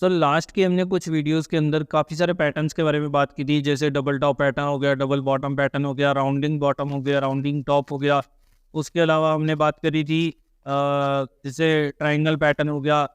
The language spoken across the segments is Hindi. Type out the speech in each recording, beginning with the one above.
सर लास्ट की हमने कुछ वीडियोस के अंदर काफ़ी सारे पैटर्न्स के बारे में बात की थी, जैसे डबल टॉप पैटर्न हो गया, डबल बॉटम पैटर्न हो गया, राउंडिंग बॉटम हो गया, राउंडिंग टॉप हो गया। उसके अलावा हमने बात करी थी जैसे ट्रायंगल पैटर्न हो गया।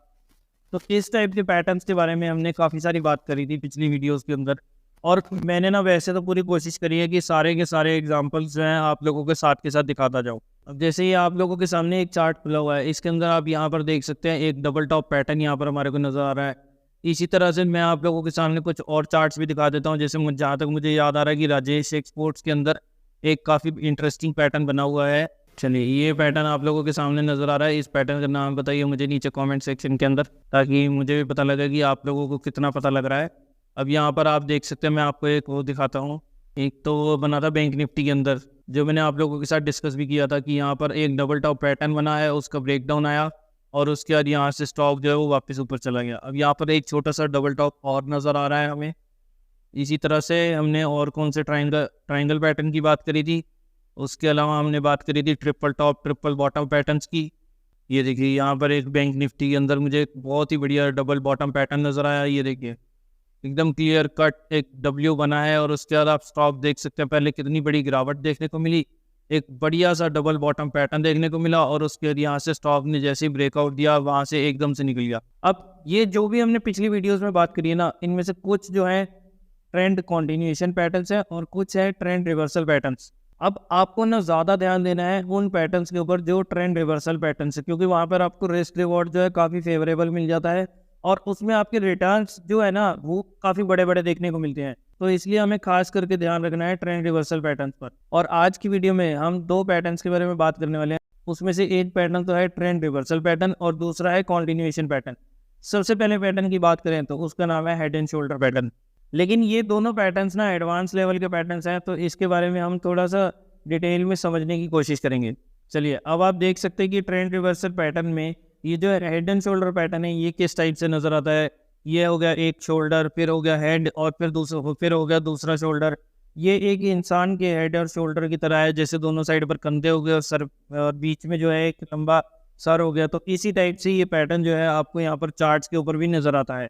तो इस टाइप के पैटर्न्स के बारे में हमने काफ़ी सारी बात करी थी पिछली वीडियोस के अंदर। और मैंने ना वैसे तो पूरी कोशिश करी है कि सारे के सारे एग्जांपल्स जो हैं आप लोगों के साथ दिखाता जाऊँ। अब जैसे ये आप लोगों के सामने एक चार्ट खुला हुआ है, इसके अंदर आप यहाँ पर देख सकते हैं एक डबल टॉप पैटर्न यहाँ पर हमारे को नज़र आ रहा है। इसी तरह से मैं आप लोगों के सामने कुछ और चार्ट्स भी दिखा देता हूँ। जैसे जहाँ तक मुझे याद आ रहा है कि राजेश एक्सपोर्ट्स के अंदर एक काफ़ी इंटरेस्टिंग पैटर्न बना हुआ है। चलिए ये पैटर्न आप लोगों के सामने नज़र आ रहा है। इस पैटर्न का नाम बताइए मुझे नीचे कमेंट सेक्शन के अंदर, ताकि मुझे भी पता लगे कि आप लोगों को कितना पता लग रहा है। अब यहाँ पर आप देख सकते हैं, मैं आपको एक वो दिखाता हूँ। एक तो वो बना था बैंक निफ्टी के अंदर, जो मैंने आप लोगों के साथ डिस्कस भी किया था कि यहाँ पर एक डबल टॉप पैटर्न बना है, उसका ब्रेकडाउन आया और उसके बाद यहाँ से स्टॉक जो है वो वापस ऊपर चला गया। अब यहाँ पर एक छोटा सा डबल टॉप और नज़र आ रहा है हमें। इसी तरह से हमने और कौन से ट्रायंगल पैटर्न की बात करी थी। उसके अलावा हमने बात करी थी triple top triple bottom patterns की। ये देखिए यहाँ पर एक बैंक निफ्टी के अंदर मुझे एक बहुत ही बढ़िया डबल बॉटम पैटर्न नज़र आया। ये देखिए एकदम क्लियर कट एक डब्ल्यू बना है और उसके बाद आप स्टॉक देख सकते हैं पहले कितनी बड़ी गिरावट देखने को मिली, एक बढ़िया सा डबल बॉटम पैटर्न देखने को मिला और उसके बाद यहाँ से स्टॉक ने जैसे ही ब्रेकआउट दिया वहाँ से एकदम से निकल गया। अब ये जो भी हमने पिछली वीडियोस में बात करी है ना, इनमें से कुछ जो है ट्रेंड कॉन्टिन्यूएशन पैटर्न्स है और कुछ है ट्रेंड रिवर्सल पैटर्न्स। अब आपको ना ज़्यादा ध्यान देना है उन पैटर्न्स के ऊपर जो ट्रेंड रिवर्सल पैटर्न्स है, क्योंकि वहाँ पर आपको रिस्क रिवॉर्ड जो है काफ़ी फेवरेबल मिल जाता है और उसमें आपके रिटर्न्स जो है ना वो काफ़ी बड़े बड़े देखने को मिलते हैं। तो इसलिए हमें खास करके ध्यान रखना है ट्रेंड रिवर्सल पैटर्न्स पर। और आज की वीडियो में हम दो पैटर्न्स के बारे में बात करने वाले हैं। उसमें से एक पैटर्न तो है ट्रेंड रिवर्सल पैटर्न और दूसरा है कॉन्टिन्यूएशन पैटर्न। सबसे पहले पैटर्न की बात करें तो उसका नाम है हेड एंड शोल्डर पैटर्न। लेकिन ये दोनों पैटर्न्स ना एडवांस लेवल के पैटर्न्स हैं, तो इसके बारे में हम थोड़ा सा डिटेल में समझने की कोशिश करेंगे। चलिए अब आप देख सकते हैं कि ट्रेंड रिवर्सल पैटर्न में ये जो हेड एंड शोल्डर पैटर्न है ये किस टाइप से नज़र आता है। ये हो गया एक शोल्डर, फिर हो गया हेड और फिर हो गया दूसरा शोल्डर। ये एक इंसान के हेड और शोल्डर की तरह है, जैसे दोनों साइड पर कंधे हो गए और सर और बीच में जो है एक लंबा सर हो गया। तो इसी टाइप से ये पैटर्न जो है आपको यहाँ पर चार्ट्स के ऊपर भी नज़र आता है।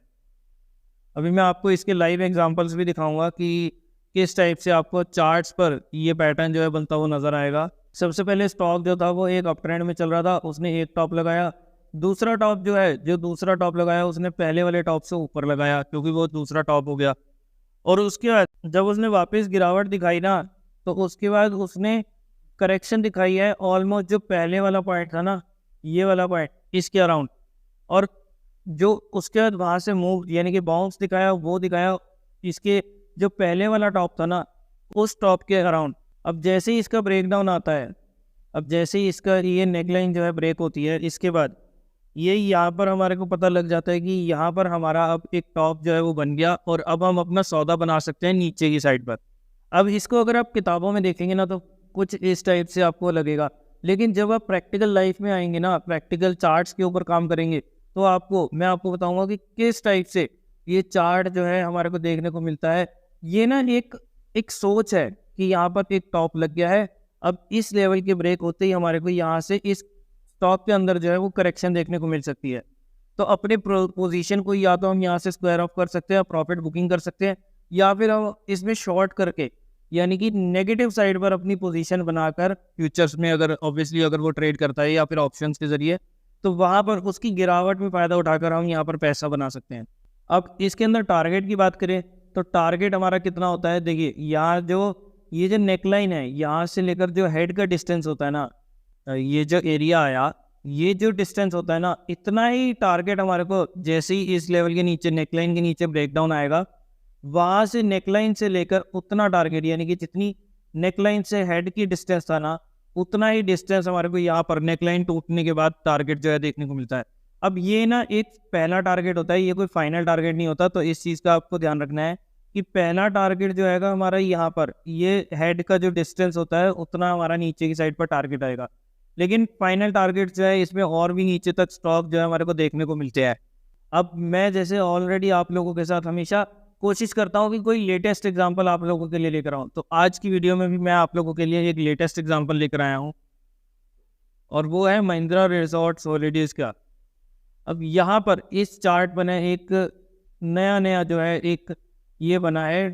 अभी मैं आपको इसके लाइव एग्जांपल्स भी दिखाऊंगा कि किस टाइप से आपको चार्ट्स पर ये पैटर्न जो है बनता हुआ नजर आएगा। सबसे पहले स्टॉक जो था वो एक अप ट्रेंड में चल रहा था, उसने एक टॉप लगाया। दूसरा टॉप जो दूसरा टॉप लगाया उसने पहले वाले टॉप से ऊपर लगाया, क्योंकि वो दूसरा टॉप हो गया। और उसके बाद जब उसने वापस गिरावट दिखाई ना, तो उसके बाद उसने करेक्शन दिखाई है ऑलमोस्ट जो पहले वाला पॉइंट था ना, ये वाला पॉइंट इसके अराउंड। और जो उसके बाद वहाँ से मूव यानी कि बाउंस दिखाया, वो दिखाया इसके जो पहले वाला टॉप था ना उस टॉप के अराउंड। अब जैसे ही इसका ब्रेकडाउन आता है, अब जैसे ही इसका ये नेकलाइन जो है ब्रेक होती है, इसके बाद ये यहाँ पर हमारे को पता लग जाता है कि यहाँ पर हमारा अब एक टॉप जो है वो बन गया और अब हम अपना सौदा बना सकते हैं नीचे की साइड पर। अब इसको अगर आप किताबों में देखेंगे ना तो कुछ इस टाइप से आपको लगेगा, लेकिन जब आप प्रैक्टिकल लाइफ में आएंगे ना, प्रैक्टिकल चार्ट्स के ऊपर काम करेंगे, तो मैं आपको बताऊंगा कि किस टाइप से ये चार्ट जो है हमारे को देखने को मिलता है। ये ना एक सोच है कि यहाँ पर एक टॉप लग गया है, अब इस लेवल के ब्रेक होते ही हमारे को यहाँ से इस स्टॉक के अंदर जो है वो करेक्शन देखने को मिल सकती है। तो अपने पोजीशन को या तो हम यहाँ से स्क्वायर ऑफ कर सकते हैं, प्रॉफिट बुकिंग कर सकते हैं, या फिर हम इसमें शॉर्ट करके यानी कि नेगेटिव साइड पर अपनी पोजीशन बनाकर फ्यूचर्स में अगर ऑब्वियसली अगर वो ट्रेड करता है या फिर ऑप्शंस के जरिए, तो वहाँ पर उसकी गिरावट में फ़ायदा उठाकर हम यहाँ पर पैसा बना सकते हैं। अब इसके अंदर टारगेट की बात करें तो टारगेट हमारा कितना होता है। देखिए यहाँ ये जो नेकलाइन है, यहाँ से लेकर जो हेड का डिस्टेंस होता है ना, ये जो एरिया आया, ये जो डिस्टेंस होता है ना, इतना ही टारगेट हमारे को जैसे ही इस लेवल के नीचे नेकलाइन के नीचे ब्रेकडाउन आएगा, वहाँ से नेकलाइन से लेकर उतना टारगेट यानी कि जितनी नेकलाइन से हेड की डिस्टेंस था ना, उतना ही डिस्टेंस हमारे को यहाँ पर नेकलाइन टूटने के बाद टारगेट जो है देखने को मिलता है। अब ये ना एक पहला टारगेट होता है, ये कोई फाइनल टारगेट नहीं होता। तो इस चीज़ का आपको ध्यान रखना है कि पहला टारगेट जो आएगा हमारा यहाँ पर, ये हेड का जो डिस्टेंस होता है उतना हमारा नीचे की साइड पर टारगेट आएगा। लेकिन फाइनल टारगेट जो है इसमें और भी नीचे तक स्टॉक जो है हमारे को देखने को मिलते हैं। अब मैं जैसे ऑलरेडी आप लोगों के साथ हमेशा कोशिश करता हूँ कि कोई लेटेस्ट एग्जांपल आप लोगों के लिए लेकर आऊँ, तो आज की वीडियो में भी मैं आप लोगों के लिए एक लेटेस्ट एग्जांपल लेकर आया हूँ और वो है महिंद्रा रिजॉर्ट्स हॉलीडेज का। अब यहाँ पर इस चार्ट पर है एक नया नया जो है एक ये बना है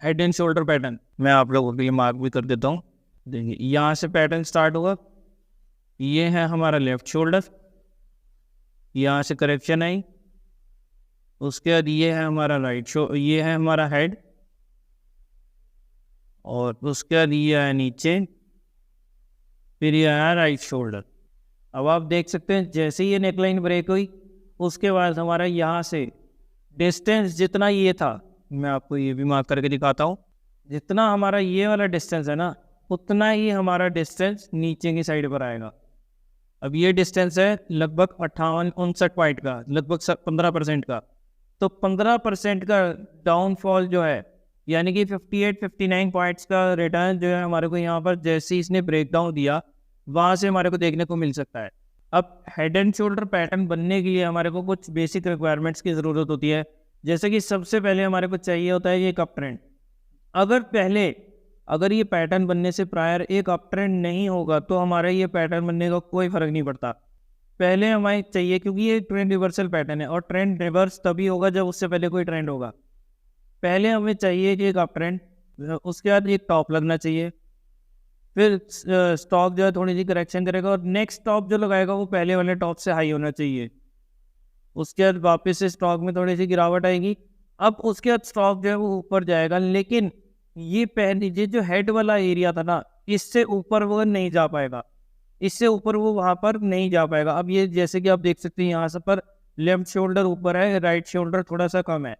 हेड एंड शोल्डर पैटर्न। मैं आप लोगों के लिए मार्क भी कर देता हूँ। देखिए यहाँ से पैटर्न स्टार्ट होगा, ये है हमारा लेफ्ट शोल्डर, यहाँ से करेक्शन आई, उसके बाद ये है हमारा ये है हमारा हेड, और उसके बाद ये है नीचे, फिर ये आया राइट शोल्डर। अब आप देख सकते हैं जैसे ही ये नेकलाइन ब्रेक हुई उसके बाद हमारा यहाँ से डिस्टेंस जितना ये था, मैं आपको ये भी मार्क करके दिखाता हूँ, जितना हमारा ये वाला डिस्टेंस है ना उतना ही हमारा डिस्टेंस नीचे की साइड पर आएगा। अब ये डिस्टेंस है लगभग 58-59 पॉइंट का, लगभग 15% का। तो 15% का डाउनफॉल जो है, यानी कि 58-59 पॉइंट्स का रिटर्न जो है हमारे को यहाँ पर जैसे ही इसने ब्रेक डाउन दिया वहाँ से हमारे को देखने को मिल सकता है। अब हेड एंड शोल्डर पैटर्न बनने के लिए हमारे को कुछ बेसिक रिक्वायरमेंट्स की ज़रूरत होती है। जैसे कि सबसे पहले हमारे को चाहिए होता है ये एक अप ट्रेंड। अगर ये पैटर्न बनने से प्रायर एक अप ट्रेंड नहीं होगा तो हमारा ये पैटर्न बनने का कोई फ़र्क नहीं पड़ता। पहले हमें चाहिए, क्योंकि ये ट्रेंड रिवर्सल पैटर्न है और ट्रेंड रिवर्स तभी होगा जब उससे पहले कोई ट्रेंड होगा। पहले हमें चाहिए कि एक अप ट्रेंड, उसके बाद एक टॉप लगना चाहिए, फिर स्टॉक जो है थोड़ी सी करेक्शन करेगा और नेक्स्ट टॉप जो लगाएगा वो पहले वाले टॉप से हाई होना चाहिए। उसके बाद वापस से स्टॉक में थोड़ी सी गिरावट आएगी। अब उसके बाद स्टॉक जो है वो ऊपर जाएगा, लेकिन ये जो हेड वाला एरिया था ना इससे ऊपर वो नहीं जा पाएगा, इससे ऊपर वो वहाँ पर नहीं जा पाएगा। अब ये जैसे कि आप देख सकते हैं यहाँ से पर लेफ्ट शोल्डर ऊपर है, राइट शोल्डर थोड़ा सा कम है।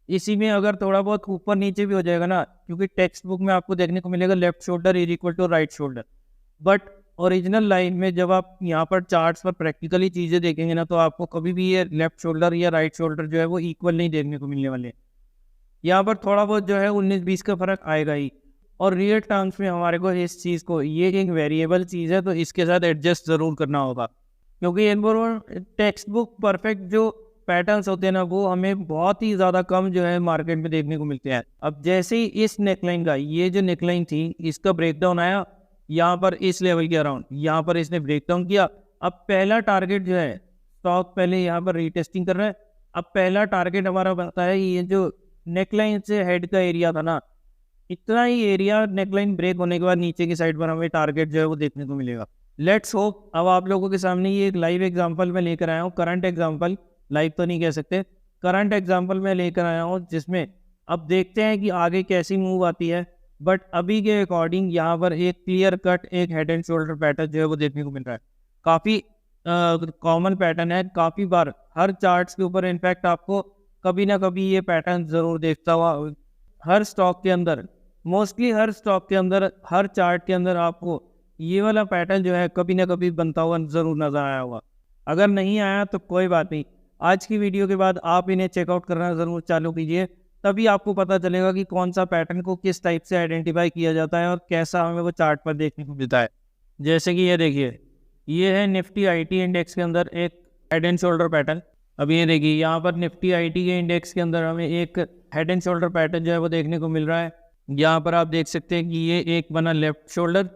इसी में अगर थोड़ा बहुत ऊपर नीचे भी हो जाएगा ना, क्योंकि टेक्स्ट बुक में आपको देखने को मिलेगा left shoulder is equal to right shoulder, but original line में जब आप यहाँ पर चार्ट्स पर प्रैक्टिकली चीज़ें देखेंगे ना तो आपको कभी भी ये लेफ्ट शोल्डर या राइट शोल्डर जो है वो इक्वल नहीं देखने को मिलने वाले। यहाँ पर थोड़ा बहुत जो है 19-20 का फर्क आएगा ही, और रियल टर्म्स में हमारे को इस चीज़ को, ये एक वेरिएबल चीज़ है तो इसके साथ एडजस्ट ज़रूर करना होगा, क्योंकि इन टेक्स्ट बुक परफेक्ट जो पैटर्न्स होते हैं ना वो हमें बहुत ही ज़्यादा कम जो है मार्केट में देखने को मिलते हैं। अब जैसे ही इस नेकलाइन का, ये जो नेकलाइन थी इसका ब्रेकडाउन आया यहाँ पर इस लेवल के अराउंड, यहाँ पर इसने ब्रेकडाउन किया। अब पहला टारगेट जो है, स्टॉक पहले यहाँ पर रीटेस्टिंग कर रहा है, अब पहला टारगेट हमारा बनता है ये जो नेकलाइन से हेड का एरिया था ना, इतना ही एरिया नेकलाइन ब्रेक होने के बाद नीचे की साइड पर हमें टारगेट जो है वो देखने को मिलेगा। Let's hope. अब आप लोगों के सामने ये एक लाइव एग्जांपल मैं लेकर आया हूँ, करंट एग्जांपल, लाइव तो नहीं कह सकते, करंट एग्जांपल मैं लेकर आया हूँ जिसमें अब देखते हैं कि आगे कैसी मूव आती है। बट अभी के अकॉर्डिंग यहाँ पर एक क्लियर कट एक हेड एंड शोल्डर पैटर्न जो है वो देखने को मिल रहा है। काफ़ी कॉमन पैटर्न है, काफ़ी बार हर चार्ट्स के ऊपर इनफैक्ट आपको कभी ना कभी ये पैटर्न ज़रूर देखता हुआ हर स्टॉक के अंदर, मोस्टली हर स्टॉक के अंदर, हर चार्ट के अंदर आपको ये वाला पैटर्न जो है कभी ना कभी बनता हुआ ज़रूर नज़र आया होगा। अगर नहीं आया तो कोई बात नहीं, आज की वीडियो के बाद आप इन्हें चेकआउट करना ज़रूर चालू कीजिए, तभी आपको पता चलेगा कि कौन सा पैटर्न को किस टाइप से आइडेंटिफाई किया जाता है और कैसा हमें वो चार्ट पर देखने को मिलता है। जैसे कि ये देखिए, ये है निफ्टी आईटी इंडेक्स के अंदर एक हेड एंड शोल्डर पैटर्न। अब ये देखिए यहाँ पर निफ्टी आईटी के इंडेक्स के अंदर हमें एक हेड एंड शोल्डर पैटर्न जो है वो देखने को मिल रहा है। यहाँ पर आप देख सकते हैं कि ये एक बना लेफ्ट शोल्डर,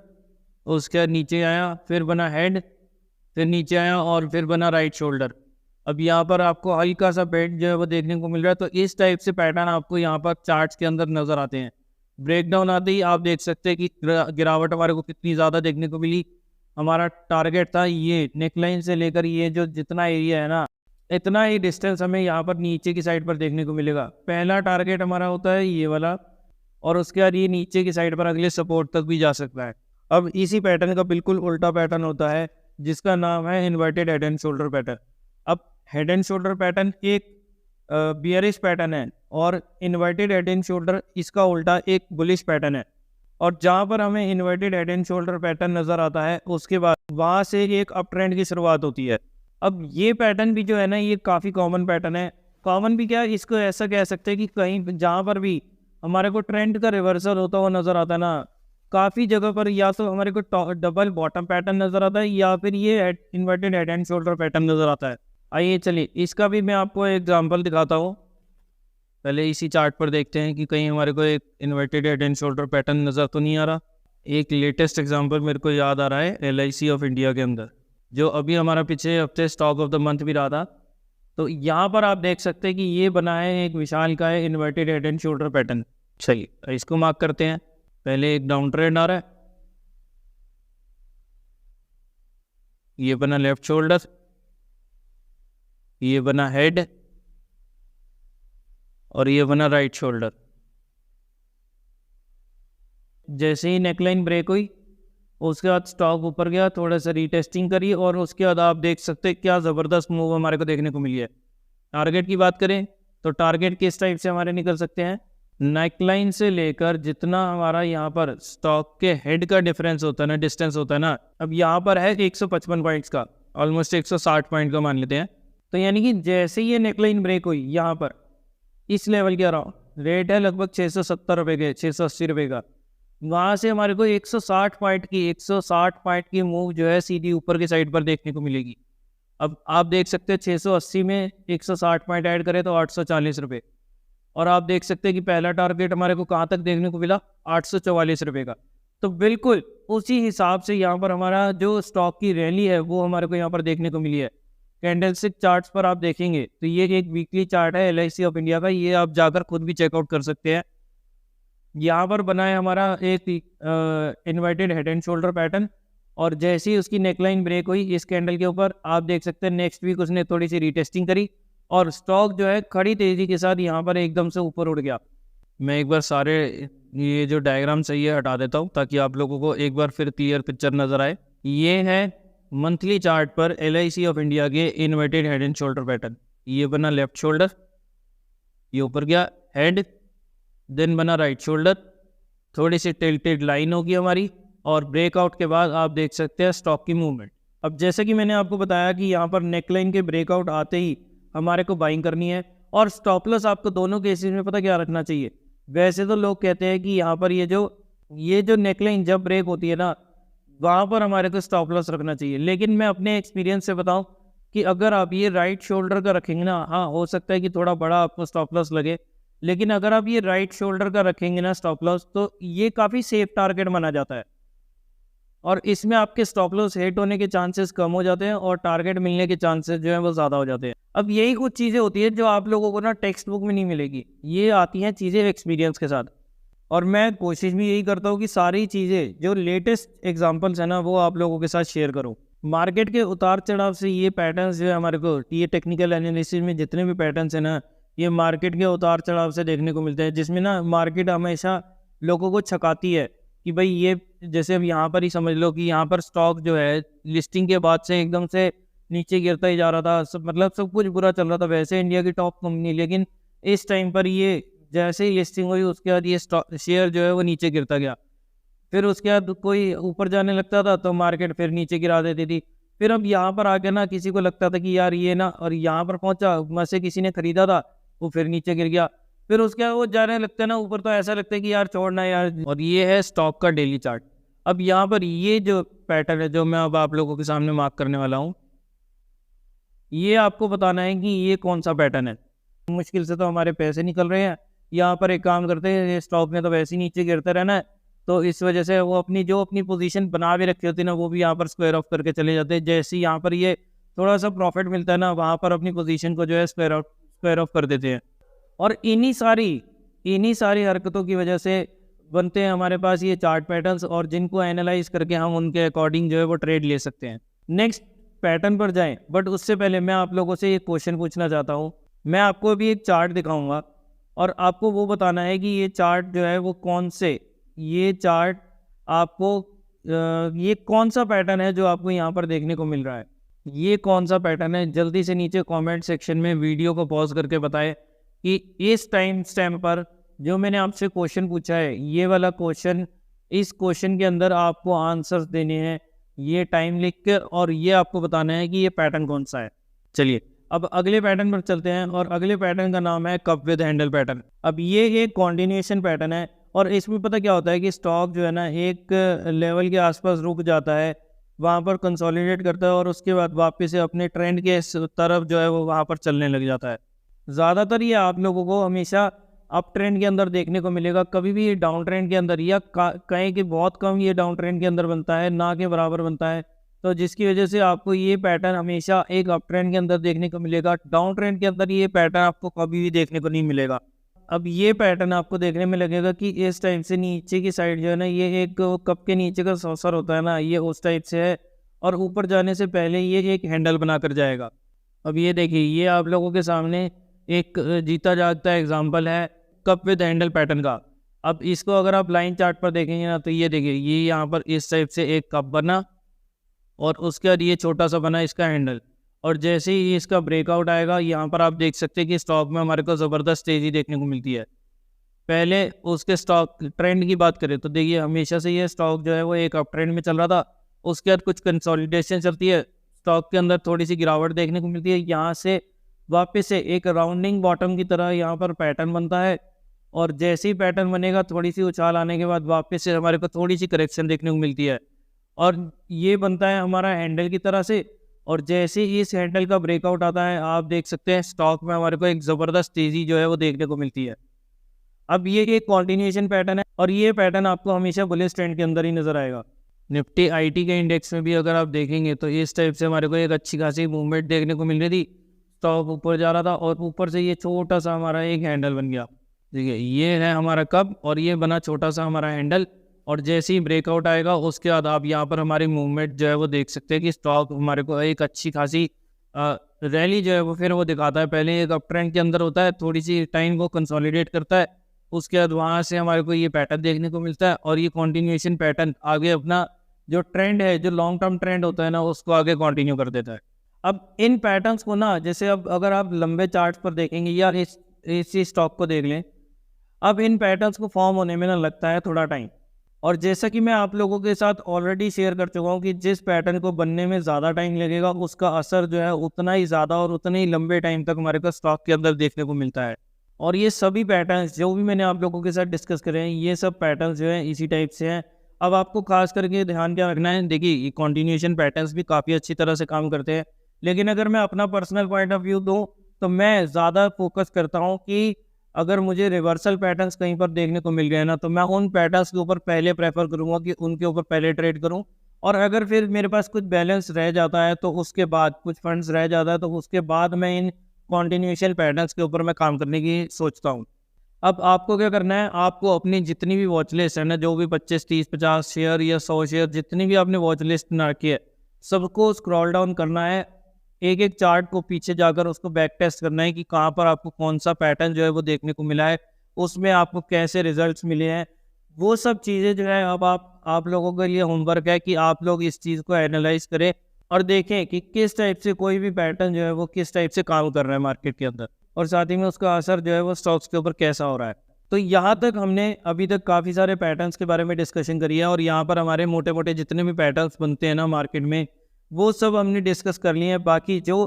उसके बाद नीचे आया, फिर बना हेड, फिर नीचे आया और फिर बना राइट शोल्डर। अब यहाँ पर आपको हल्का सा बेंड जो है वो देखने को मिल रहा है। तो इस टाइप से पैटर्न आपको यहाँ पर चार्ट्स के अंदर नज़र आते हैं। ब्रेकडाउन आते ही आप देख सकते हैं कि गिरावट हमारे को कितनी ज़्यादा देखने को मिली। हमारा टारगेट था ये नेकलाइन से लेकर ये जो जितना एरिया है ना, इतना ही डिस्टेंस हमें यहाँ पर नीचे की साइड पर देखने को मिलेगा। पहला टारगेट हमारा होता है ये वाला, और उसके बाद ये नीचे की साइड पर अगले सपोर्ट तक भी जा सकता है। अब इसी पैटर्न का बिल्कुल उल्टा पैटर्न होता है जिसका नाम है inverted head and shoulder pattern. अब हेड एंड शोल्डर पैटर्न एक बियरिश पैटर्न है और इन्वर्टेड हेड एंड शोल्डर इसका उल्टा एक बुलिश पैटर्न है। और जहाँ पर हमें inverted head and shoulder pattern नज़र आता है उसके बाद वहाँ से एक अप ट्रेंड की शुरुआत होती है। अब ये पैटर्न भी जो है ना ये काफ़ी कॉमन पैटर्न है। कॉमन भी क्या, इसको ऐसा कह सकते हैं कि कहीं जहाँ पर भी हमारे को ट्रेंड का रिवर्सल होता हुआ नज़र आता है ना, काफ़ी जगह पर या तो हमारे को डबल बॉटम पैटर्न नज़र आता है या फिर ये inverted head and shoulder pattern नज़र आता है। आइए चलिए इसका भी मैं आपको एग्जांपल दिखाता हूँ। पहले इसी चार्ट पर देखते हैं कि कहीं हमारे को एक inverted head and shoulder pattern नज़र तो नहीं आ रहा। एक लेटेस्ट एग्जांपल मेरे को याद आ रहा है LIC ऑफ इंडिया के अंदर, जो अभी हमारा पीछे हफ्ते स्टॉक ऑफ द मंथ भी रहा था। तो यहाँ पर आप देख सकते हैं कि ये बना है एक विशाल का है inverted head and shoulder pattern. चलिए इसको मार्क करते हैं। पहले एक डाउन ट्रेंड आ रहा है, ये बना लेफ्ट शोल्डर, ये बना हेड और ये बना राइट शोल्डर। जैसे ही नेकलाइन ब्रेक हुई उसके बाद स्टॉक ऊपर गया, थोड़ा सा रीटेस्टिंग करी और उसके बाद आप देख सकते हैं क्या ज़बरदस्त मूव हमारे को देखने को मिली है। टारगेट की बात करें तो टारगेट किस टाइप से हमारे निकल सकते हैं, नेकलाइन से लेकर जितना हमारा यहाँ पर स्टॉक के हेड का डिफरेंस होता है ना, डिस्टेंस होता है ना, अब यहाँ पर है 155 पॉइंट्स का, ऑलमोस्ट 160 पॉइंट का मान लेते हैं। तो यानी कि जैसे ये नेकलाइन ब्रेक हुई यहाँ पर इस लेवल के अराउंड रेट है लगभग 670 रुपये के, 680 रुपये का, वहाँ से हमारे को 160 पॉइंट की मूव जो है सीधी ऊपर की साइड पर देखने को मिलेगी। अब आप देख सकते हैं 680 में 160 पॉइंट ऐड करें तो 840 रुपये, और आप देख सकते हैं कि पहला टारगेट हमारे को कहाँ तक देखने को मिला, 844 रुपये का। तो बिल्कुल उसी हिसाब से यहाँ पर हमारा जो स्टॉक की रैली है वो हमारे को यहाँ पर देखने को मिली है। कैंडलस्टिक चार्ट्स पर आप देखेंगे तो ये एक वीकली चार्ट है LIC ऑफ इंडिया का, ये आप जाकर खुद भी चेकआउट कर सकते हैं। यहाँ पर बना है हमारा एक inverted head and shoulder pattern, और जैसे ही उसकी नेकलाइन ब्रेक हुई इस कैंडल के ऊपर आप देख सकते हैं नेक्स्ट वीक उसने थोड़ी सी रीटेस्टिंग करी और स्टॉक जो है खड़ी तेजी के साथ यहाँ पर एकदम से ऊपर उड़ गया। मैं एक बार सारे ये जो डायग्राम सही है हटा देता हूँ ताकि आप लोगों को एक बार फिर क्लियर पिक्चर नजर आए। ये है मंथली चार्ट पर LIC ऑफ इंडिया के inverted head and shoulder pattern. ये बना लेफ्ट शोल्डर, ये ऊपर गया हेड, देन बना राइट शोल्डर, थोड़ी सी टिल्टेड लाइन होगी हमारी, और ब्रेकआउट के बाद आप देख सकते हैं स्टॉक की मूवमेंट। अब जैसे कि मैंने आपको बताया कि यहाँ पर नेकलाइन के ब्रेकआउट आते ही हमारे को बाइंग करनी है, और स्टॉप लॉस आपको दोनों केसेस में पता क्या रखना चाहिए। वैसे तो लोग कहते हैं कि यहाँ पर ये जो नेकलाइन जब ब्रेक होती है ना वहाँ पर हमारे को स्टॉप लॉस रखना चाहिए, लेकिन मैं अपने एक्सपीरियंस से बताऊँ कि अगर आप ये राइट शोल्डर का रखेंगे ना, हाँ हो सकता है कि थोड़ा बड़ा आपको स्टॉप लॉस लगे, लेकिन अगर आप ये राइट शोल्डर का रखेंगे ना स्टॉप लॉस तो ये काफ़ी सेफ टारगेट माना जाता है, और इसमें आपके स्टॉप लॉस हिट होने के चांसेस कम हो जाते हैं और टारगेट मिलने के चांसेस जो है वो ज़्यादा हो जाते हैं। अब यही कुछ चीज़ें होती है जो आप लोगों को ना टेक्स्ट बुक में नहीं मिलेगी, ये आती हैं चीज़ें एक्सपीरियंस के साथ, और मैं कोशिश भी यही करता हूँ कि सारी चीज़ें जो लेटेस्ट एग्जांपल्स है ना वो आप लोगों के साथ शेयर करूँ। मार्केट के उतार चढ़ाव से ये पैटर्न्स जो है हमारे को, ये टेक्निकल एनालिसिस में जितने भी पैटर्न्स हैं ना ये मार्केट के उतार चढ़ाव से देखने को मिलते हैं, जिसमें ना मार्केट हमेशा लोगों को छकाती है कि भाई ये, जैसे अब यहाँ पर ही समझ लो कि यहाँ पर स्टॉक जो है लिस्टिंग के बाद से एकदम से नीचे गिरता ही जा रहा था, मतलब सब कुछ बुरा चल रहा था वैसे इंडिया की टॉप कंपनी, लेकिन इस टाइम पर ये जैसे ही लिस्टिंग हुई उसके बाद ये शेयर जो है वो नीचे गिरता गया, फिर उसके बाद कोई ऊपर जाने लगता था तो मार्केट फिर नीचे गिरा देती थी। फिर अब यहाँ पर आके ना किसी को लगता था कि यार ये ना, और यहाँ पर पहुंचा वहाँ से किसी ने खरीदा था वो फिर नीचे गिर गया, फिर उसके बाद वो जाने लगता है ना ऊपर, तो ऐसा लगता है कि यार छोड़ना यार। और ये है स्टॉक का डेली चार्ट। अब यहाँ पर ये जो पैटर्न है जो मैं अब आप लोगों के सामने मार्क करने वाला हूँ, ये आपको बताना है कि ये कौन सा पैटर्न है। मुश्किल से तो हमारे पैसे निकल रहे हैं, यहाँ पर एक काम करते हैं, स्टॉक ने तो वैसे ही नीचे गिरता रहना है, तो इस वजह से वो अपनी पोजीशन बना भी रखी होती है ना वो भी यहाँ पर स्क्वायर ऑफ करके चले जाते हैं। जैसे ही यहाँ पर ये थोड़ा सा प्रॉफिट मिलता है ना वहाँ पर अपनी पोजीशन को जो है स्क्वायर ऑफ कर देते हैं, और इन्हीं सारी हरकतों की वजह से बनते हैं हमारे पास ये चार्ट पैटर्न्स, और जिनको एनालाइज करके हम उनके अकॉर्डिंग जो है वो ट्रेड ले सकते हैं। नेक्स्ट पैटर्न पर जाएं, बट उससे पहले मैं आप लोगों से एक क्वेश्चन पूछना चाहता हूँ। मैं आपको अभी एक चार्ट दिखाऊंगा और आपको वो बताना है कि ये चार्ट जो है वो ये चार्ट आपको ये कौन सा पैटर्न है जो आपको यहाँ पर देखने को मिल रहा है, ये कौन सा पैटर्न है। जल्दी से नीचे कमेंट सेक्शन में वीडियो को पॉज करके बताएं कि इस टाइम स्टैम्प पर जो मैंने आपसे क्वेश्चन पूछा है ये वाला क्वेश्चन, इस क्वेश्चन के अंदर आपको आंसर्स देने हैं, ये टाइम लिख कर, और ये आपको बताना है कि ये पैटर्न कौन सा है। चलिए अब अगले पैटर्न पर चलते हैं, और अगले पैटर्न का नाम है कप विद हैंडल पैटर्न। अब ये एक कॉन्टिन्यूएशन पैटर्न है, और इसमें पता क्या होता है कि स्टॉक जो है ना एक लेवल के आसपास रुक जाता है, वहाँ पर कंसोलिडेट करता है और उसके बाद वापस से अपने ट्रेंड के तरफ जो है वो वहाँ पर चलने लग जाता है। ज़्यादातर ये आप लोगों को हमेशा अप ट्रेंड के अंदर देखने को मिलेगा, कभी भी डाउन ट्रेंड के अंदर, या कहें कि बहुत कम ये डाउन ट्रेंड के अंदर बनता है, ना के बराबर बनता है। तो जिसकी वजह से आपको ये पैटर्न हमेशा एक अप ट्रेंड के अंदर देखने को मिलेगा, डाउन ट्रेंड के अंदर ये पैटर्न आपको कभी भी देखने को नहीं मिलेगा। अब ये पैटर्न आपको देखने में लगेगा कि इस टाइप से नीचे की साइड जो है ना, ये एक कप के नीचे का सॉसर होता है ना, ये उस टाइप से है, और ऊपर जाने से पहले ये एक हैंडल बनाकर जाएगा। अब ये देखिए, ये आप लोगों के सामने एक जीता जागता एग्जांपल है कप विद हैंडल पैटर्न का। अब इसको अगर आप लाइन चार्ट पर देखेंगे ना, तो ये देखिए, ये यहाँ पर इस टाइप से एक कप बना और उसके बाद ये छोटा सा बना इसका हैंडल, और जैसे ही इसका ब्रेकआउट आएगा, यहाँ पर आप देख सकते हैं कि स्टॉक में हमारे को ज़बरदस्त तेज़ी देखने को मिलती है। पहले उसके स्टॉक ट्रेंड की बात करें तो देखिए, हमेशा से ये स्टॉक जो है वो एक अप ट्रेंड में चल रहा था, उसके बाद कुछ कंसोलिडेशन चलती है, स्टॉक के अंदर थोड़ी सी गिरावट देखने को मिलती है, यहाँ से वापस से एक राउंडिंग बॉटम की तरह यहाँ पर पैटर्न बनता है, और जैसे ही पैटर्न बनेगा, थोड़ी सी उछाल आने के बाद वापस से हमारे को थोड़ी सी करेक्शन देखने को मिलती है, और ये बनता है हमारा हैंडल की तरह से। और जैसे ही इस हैंडल का ब्रेकआउट आता है, आप देख सकते हैं स्टॉक में हमारे को एक ज़बरदस्त तेज़ी जो है वो देखने को मिलती है। अब ये एक कॉन्टिन्यूएशन पैटर्न है, और ये पैटर्न आपको हमेशा बुलिश ट्रेंड के अंदर ही नजर आएगा। निफ्टी आईटी के इंडेक्स में भी अगर आप देखेंगे तो इस टाइप से हमारे को एक अच्छी खासी मूवमेंट देखने को मिल रही थी, स्टॉक ऊपर जा रहा था, और ऊपर से ये छोटा सा हमारा एक हैंडल बन गया। ठीक है, ये है हमारा कप, और ये बना छोटा सा हमारा हैंडल, और जैसे ही ब्रेकआउट आएगा, उसके बाद आप यहाँ पर हमारी मूवमेंट जो है वो देख सकते हैं कि स्टॉक हमारे को एक अच्छी खासी रैली जो है वो फिर वो दिखाता है। पहले एक अप ट्रेंड के अंदर होता है, थोड़ी सी टाइम वो कंसोलिडेट करता है, उसके बाद वहाँ से हमारे को ये पैटर्न देखने को मिलता है, और ये कॉन्टिन्यूएशन पैटर्न आगे अपना जो ट्रेंड है, जो लॉन्ग टर्म ट्रेंड होता है ना, उसको आगे कंटिन्यू कर देता है। अब इन पैटर्न्स को ना, जैसे अब अगर आप लंबे चार्ट्स पर देखेंगे या इसी स्टॉक को देख लें, अब इन पैटर्न्स को फॉर्म होने में ना लगता है थोड़ा टाइम, और जैसा कि मैं आप लोगों के साथ ऑलरेडी शेयर कर चुका हूँ कि जिस पैटर्न को बनने में ज़्यादा टाइम लगेगा, उसका असर जो है उतना ही ज़्यादा और उतने ही लंबे टाइम तक हमारे को स्टॉक के अंदर देखने को मिलता है। और ये सभी पैटर्न्स जो भी मैंने आप लोगों के साथ डिस्कस करे हैं, ये सब पैटर्न्स जो हैं इसी टाइप से हैं। अब आपको खास करके ध्यान क्या रखना है, देखिए ये कॉन्टिन्यूएशन पैटर्न्स भी काफ़ी अच्छी तरह से काम करते हैं, लेकिन अगर मैं अपना पर्सनल पॉइंट ऑफ व्यू दूँ, तो मैं ज़्यादा फोकस करता हूँ कि अगर मुझे रिवर्सल पैटर्न्स कहीं पर देखने को मिल गए ना, तो मैं उन पैटर्न्स के ऊपर पहले प्रेफर करूँगा कि उनके ऊपर पहले ट्रेड करूँ, और अगर फिर मेरे पास कुछ बैलेंस रह जाता है, तो उसके बाद कुछ फंड्स रह जाता है, तो उसके बाद मैं इन कॉन्टिन्यूएशन पैटर्न्स के ऊपर मैं काम करने की सोचता हूँ। अब आपको क्या करना है, आपको अपनी जितनी भी वॉच लिस्ट है ना, जो भी 25, 30, 50 शेयर या 100 शेयर जितनी भी आपने वॉच लिस्ट बना रखी है, सबको स्क्रॉल डाउन करना है, एक एक चार्ट को पीछे जाकर उसको बैक टेस्ट करना है कि कहाँ पर आपको कौन सा पैटर्न जो है वो देखने को मिला है, उसमें आपको कैसे रिजल्ट्स मिले हैं। वो सब चीज़ें जो है, अब आप लोगों के लिए होमवर्क है कि आप लोग इस चीज़ को एनालाइज करें और देखें कि किस टाइप से कोई भी पैटर्न जो है वो किस टाइप से काम कर रहा है मार्केट के अंदर, और साथ ही में उसका असर जो है वो स्टॉक्स के ऊपर कैसा हो रहा है। तो यहाँ तक हमने अभी तक काफ़ी सारे पैटर्न्स के बारे में डिस्कशन करी है, और यहाँ पर हमारे मोटे मोटे जितने भी पैटर्न्स बनते हैं ना मार्केट में, वो सब हमने डिस्कस कर लिए हैं। बाकी जो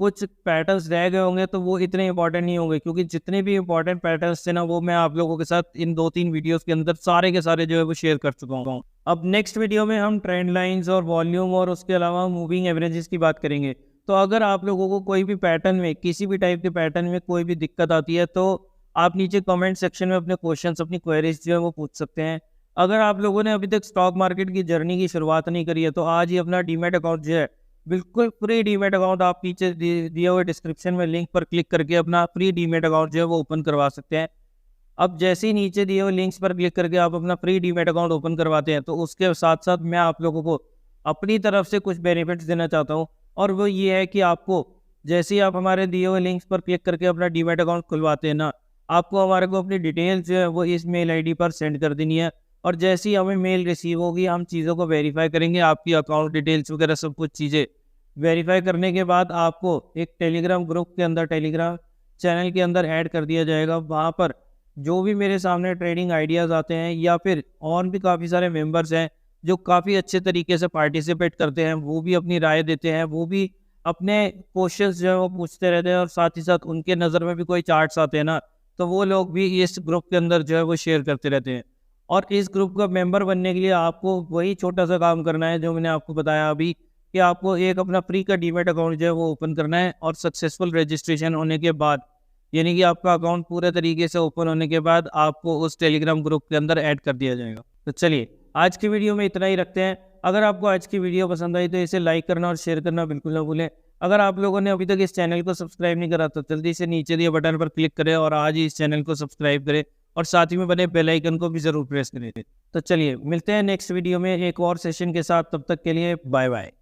कुछ पैटर्न्स रह गए होंगे तो वो इतने इंपॉर्टेंट नहीं होंगे, क्योंकि जितने भी इंपॉर्टेंट पैटर्न्स थे ना, वो मैं आप लोगों के साथ इन 2-3 वीडियोस के अंदर सारे के सारे जो है वो शेयर कर चुका हूँ। अब नेक्स्ट वीडियो में हम ट्रेंड लाइंस और वॉल्यूम और उसके अलावा मूविंग एवरेजेस की बात करेंगे। तो अगर आप लोगों को कोई भी पैटर्न में, किसी भी टाइप के पैटर्न में कोई भी दिक्कत आती है, तो आप नीचे कमेंट सेक्शन में अपने क्वेश्चंस, अपनी क्वेरीज जो है वो पूछ सकते हैं। अगर आप लोगों ने अभी तक स्टॉक मार्केट की जर्नी की शुरुआत नहीं करी है, तो आज ही अपना डीमैट अकाउंट जो है, बिल्कुल फ्री डीमैट अकाउंट, आप पीछे दिए हुए डिस्क्रिप्शन में लिंक पर क्लिक करके अपना फ्री डीमैट अकाउंट जो है वो ओपन करवा सकते हैं। अब जैसे ही नीचे दिए हुए लिंक्स पर क्लिक करके आप अपना फ्री डीमैट अकाउंट ओपन करवाते हैं, तो उसके साथ साथ मैं आप लोगों को अपनी तरफ से कुछ बेनिफिट्स देना चाहता हूँ, और वो ये है कि आपको जैसे ही आप हमारे दिए हुए लिंक्स पर क्लिक करके अपना डीमैट अकाउंट खुलवाते हैं ना, आपको हमारे को अपनी डिटेल्स जो है वो इस मेल आईडी पर सेंड कर देनी है, और जैसे ही हमें मेल रिसीव होगी, हम चीज़ों को वेरीफाई करेंगे, आपकी अकाउंट डिटेल्स वगैरह सब कुछ चीज़ें वेरीफाई करने के बाद आपको एक टेलीग्राम ग्रुप के अंदर, टेलीग्राम चैनल के अंदर ऐड कर दिया जाएगा। वहाँ पर जो भी मेरे सामने ट्रेडिंग आइडियाज़ आते हैं, या फिर और भी काफ़ी सारे मेंबर्स हैं जो काफ़ी अच्छे तरीके से पार्टिसिपेट करते हैं, वो भी अपनी राय देते हैं, वो भी अपने क्वेश्चंस जो है वो पूछते रहते हैं, और साथ ही साथ उनके नज़र में भी कोई चार्ट्स आते हैं ना, तो वो लोग भी इस ग्रुप के अंदर जो है वो शेयर करते रहते हैं। और इस ग्रुप का मेंबर बनने के लिए आपको वही छोटा सा काम करना है जो मैंने आपको बताया अभी, कि आपको एक अपना फ्री का डीमैट अकाउंट जो है वो ओपन करना है, और सक्सेसफुल रजिस्ट्रेशन होने के बाद, यानी कि आपका अकाउंट पूरे तरीके से ओपन होने के बाद, आपको उस टेलीग्राम ग्रुप के अंदर ऐड कर दिया जाएगा। तो चलिए, आज की वीडियो में इतना ही रखते हैं। अगर आपको आज की वीडियो पसंद आई तो इसे लाइक करना और शेयर करना बिल्कुल ना भूलें। अगर आप लोगों ने अभी तक इस चैनल को सब्सक्राइब नहीं करा तो जल्दी से नीचे दिए बटन पर क्लिक करें और आज ही इस चैनल को सब्सक्राइब करें और साथ ही में बने बेल आइकन को भी ज़रूर प्रेस करें। तो चलिए मिलते हैं नेक्स्ट वीडियो में एक और सेशन के साथ, तब तक के लिए बाय बाय।